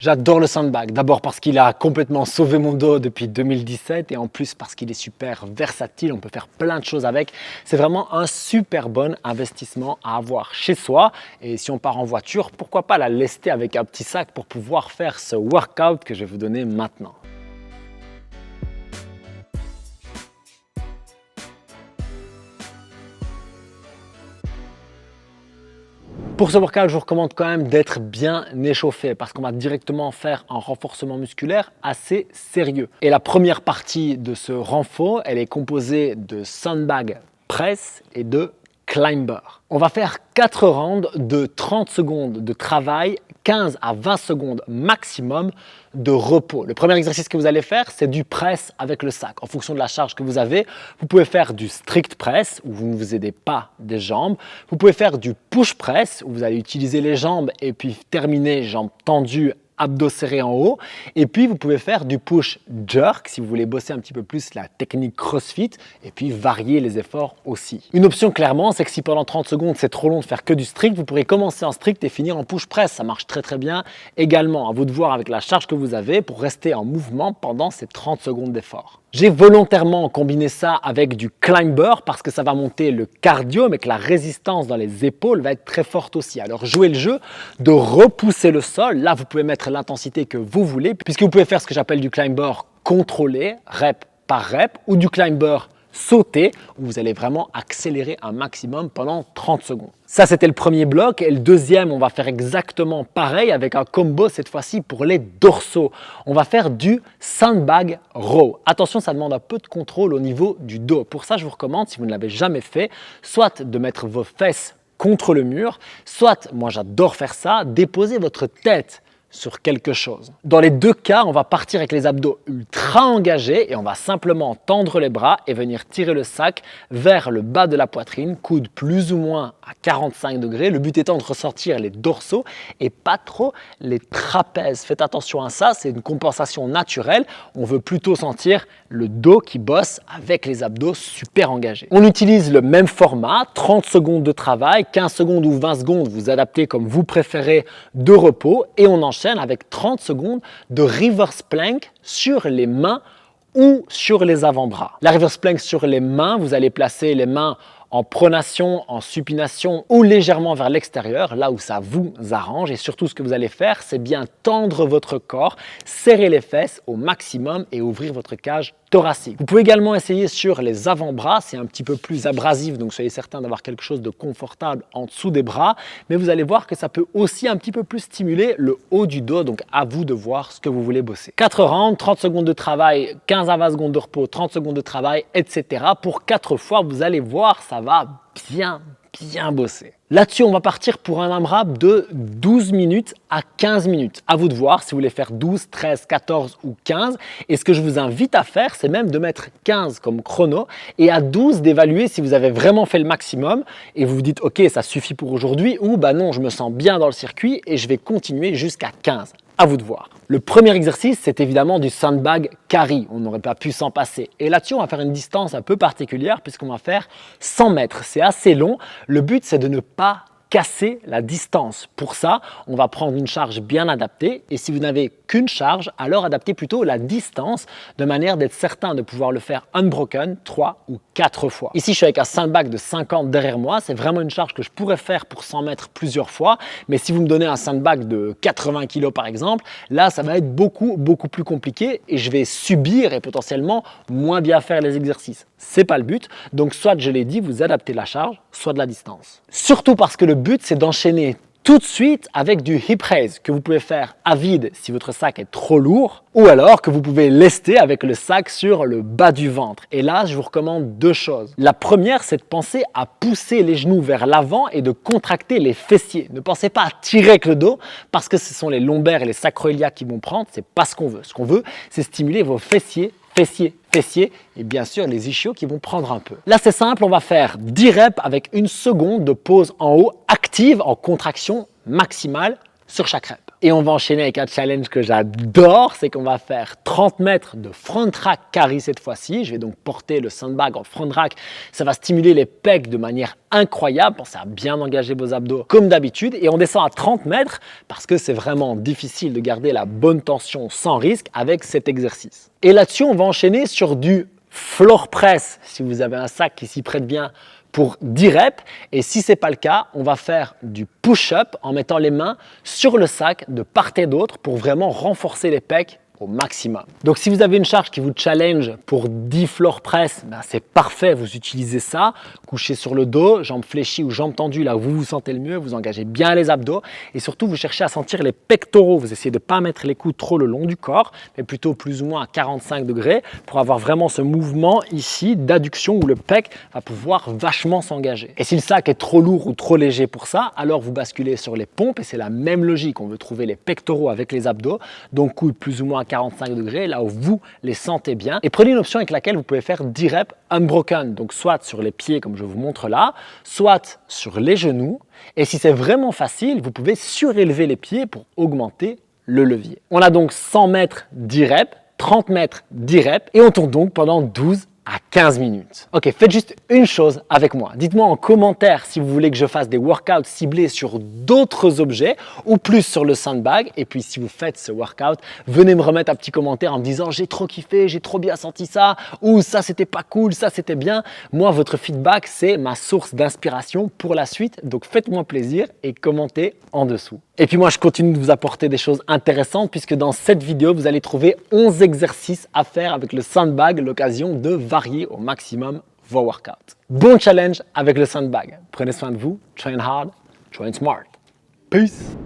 J'adore le sandbag, d'abord parce qu'il a complètement sauvé mon dos depuis 2017 et en plus parce qu'il est super versatile, on peut faire plein de choses avec. C'est vraiment un super bon investissement à avoir chez soi et si on part en voiture, pourquoi pas la lester avec un petit sac pour pouvoir faire ce workout que je vais vous donner maintenant. Pour ce workout, je vous recommande quand même d'être bien échauffé parce qu'on va directement faire un renforcement musculaire assez sérieux. Et la première partie de ce renfort, elle est composée de sandbag press et de climber. On va faire 4 rounds de 30 secondes de travail, 15 à 20 secondes maximum de repos. Le premier exercice que vous allez faire, c'est du press avec le sac. En fonction de la charge que vous avez, vous pouvez faire du strict press où vous ne vous aidez pas des jambes. Vous pouvez faire du push press où vous allez utiliser les jambes et puis terminer jambes tendues, abdos serrés en haut. Et puis, vous pouvez faire du push jerk si vous voulez bosser un petit peu plus la technique CrossFit et puis varier les efforts aussi. Une option clairement, c'est que si pendant 30 secondes, c'est trop long de faire que du strict, vous pourrez commencer en strict et finir en push press. Ça marche très bien également. À vous de voir avec la charge que vous avez pour rester en mouvement pendant ces 30 secondes d'effort. J'ai volontairement combiné ça avec du climber parce que ça va monter le cardio, mais que la résistance dans les épaules va être très forte aussi. Alors jouez le jeu de repousser le sol. Là, vous pouvez mettre l'intensité que vous voulez, puisque vous pouvez faire ce que j'appelle du climber contrôlé, rep par rep, ou du climber sauté, où vous allez vraiment accélérer un maximum pendant 30 secondes. Ça, c'était le premier bloc. Et le deuxième, on va faire exactement pareil avec un combo cette fois-ci pour les dorsaux. On va faire du sandbag row. Attention, ça demande un peu de contrôle au niveau du dos. Pour ça, je vous recommande, si vous ne l'avez jamais fait, soit de mettre vos fesses contre le mur, soit, moi j'adore faire ça, déposer votre tête sur quelque chose. Dans les deux cas, on va partir avec les abdos ultra engagés et on va simplement tendre les bras et venir tirer le sac vers le bas de la poitrine, coude plus ou moins à 45 degrés. Le but étant de ressortir les dorsaux et pas trop les trapèzes. Faites attention à ça, c'est une compensation naturelle. On veut plutôt sentir le dos qui bosse avec les abdos super engagés. On utilise le même format, 30 secondes de travail, 15 secondes ou 20 secondes, vous adaptez comme vous préférez de repos et on enchaîne avec 30 secondes de reverse plank sur les mains ou sur les avant-bras. La reverse plank sur les mains, vous allez placer les mains en pronation, en supination ou légèrement vers l'extérieur, là où ça vous arrange. Et surtout, ce que vous allez faire, c'est bien tendre votre corps, serrer les fesses au maximum et ouvrir votre cage thoracique. Vous pouvez également essayer sur les avant-bras, c'est un petit peu plus abrasif, donc soyez certain d'avoir quelque chose de confortable en dessous des bras, mais vous allez voir que ça peut aussi un petit peu plus stimuler le haut du dos, donc à vous de voir ce que vous voulez bosser. 4 rounds, 30 secondes de travail, 15 à 20 secondes de repos, 30 secondes de travail, etc. Pour 4 fois, vous allez voir, ça va bien bosser. Là-dessus, on va partir pour un AMRAP de 12 minutes à 15 minutes. À vous de voir si vous voulez faire 12, 13, 14 ou 15. Et ce que je vous invite à faire, c'est même de mettre 15 comme chrono et à 12 d'évaluer si vous avez vraiment fait le maximum et vous vous dites « Ok, ça suffit pour aujourd'hui » ou « Bah non, je me sens bien dans le circuit et je vais continuer jusqu'à 15 ». À vous de voir. Le premier exercice, c'est évidemment du sandbag carry. On n'aurait pas pu s'en passer. Et là-dessus, on va faire une distance un peu particulière puisqu'on va faire 100 mètres. C'est assez long. Le but, c'est de ne pas casser la distance. Pour ça, on va prendre une charge bien adaptée et si vous n'avez qu'une charge, alors adaptez plutôt la distance de manière d'être certain de pouvoir le faire unbroken 3 ou 4 fois. Ici, je suis avec un sandbag de 50 derrière moi. C'est vraiment une charge que je pourrais faire pour 100 mètres plusieurs fois. Mais si vous me donnez un sandbag de 80 kg par exemple, là, ça va être beaucoup plus compliqué et je vais subir et potentiellement moins bien faire les exercices. C'est pas le but. Donc, soit, je l'ai dit, vous adaptez la charge, soit de la distance. Surtout parce que le but, c'est d'enchaîner tout de suite avec du hip raise que vous pouvez faire à vide si votre sac est trop lourd ou alors que vous pouvez lester avec le sac sur le bas du ventre. Et là, je vous recommande 2 choses. La première, c'est de penser à pousser les genoux vers l'avant et de contracter les fessiers. Ne pensez pas à tirer avec le dos parce que ce sont les lombaires et les sacroiliacs qui vont prendre. C'est pas ce qu'on veut. Ce qu'on veut, c'est stimuler vos fessiers et bien sûr les ischios qui vont prendre un peu. Là, c'est simple, on va faire 10 reps avec 1 seconde de pause en haut active en contraction maximale sur chaque rep. Et on va enchaîner avec un challenge que j'adore, c'est qu'on va faire 30 mètres de front rack carry cette fois-ci. Je vais donc porter le sandbag en front rack. Ça va stimuler les pecs de manière incroyable. Pensez à bien engager vos abdos comme d'habitude. Et on descend à 30 mètres parce que c'est vraiment difficile de garder la bonne tension sans risque avec cet exercice. Et là-dessus, on va enchaîner sur du floor press, si vous avez un sac qui s'y prête bien, pour 10 reps. Et si ce n'est pas le cas, on va faire du push-up en mettant les mains sur le sac de part et d'autre pour vraiment renforcer les pecs au maximum. Donc si vous avez une charge qui vous challenge pour 10 floor press, c'est parfait, vous utilisez ça, couché sur le dos, jambes fléchies ou jambes tendues là où vous vous sentez le mieux, vous engagez bien les abdos et surtout vous cherchez à sentir les pectoraux, vous essayez de ne pas mettre les coudes trop le long du corps, mais plutôt plus ou moins à 45 degrés pour avoir vraiment ce mouvement ici d'adduction où le pec va pouvoir vachement s'engager. Et si le sac est trop lourd ou trop léger pour ça, alors vous basculez sur les pompes et c'est la même logique, on veut trouver les pectoraux avec les abdos, donc coudes plus ou moins à 45 degrés, là où vous les sentez bien. Et prenez une option avec laquelle vous pouvez faire 10 reps unbroken, donc soit sur les pieds comme je vous montre là, soit sur les genoux. Et si c'est vraiment facile, vous pouvez surélever les pieds pour augmenter le levier. On a donc 100 mètres 10 reps, 30 mètres 10 reps et on tourne donc pendant 12 à 15 minutes. Ok, faites juste une chose avec moi. Dites-moi en commentaire si vous voulez que je fasse des workouts ciblés sur d'autres objets ou plus sur le sandbag. Et puis si vous faites ce workout, venez me remettre un petit commentaire en me disant j'ai trop kiffé, j'ai trop bien senti ça, ou ça c'était pas cool, ça c'était bien. Moi, votre feedback, c'est ma source d'inspiration pour la suite. Donc faites-moi plaisir et commentez en dessous. Et puis moi, je continue de vous apporter des choses intéressantes puisque dans cette vidéo, vous allez trouver 11 exercices à faire avec le sandbag, l'occasion de varier au maximum vos workouts. Bon challenge avec le sandbag. Prenez soin de vous, train hard, train smart. Peace!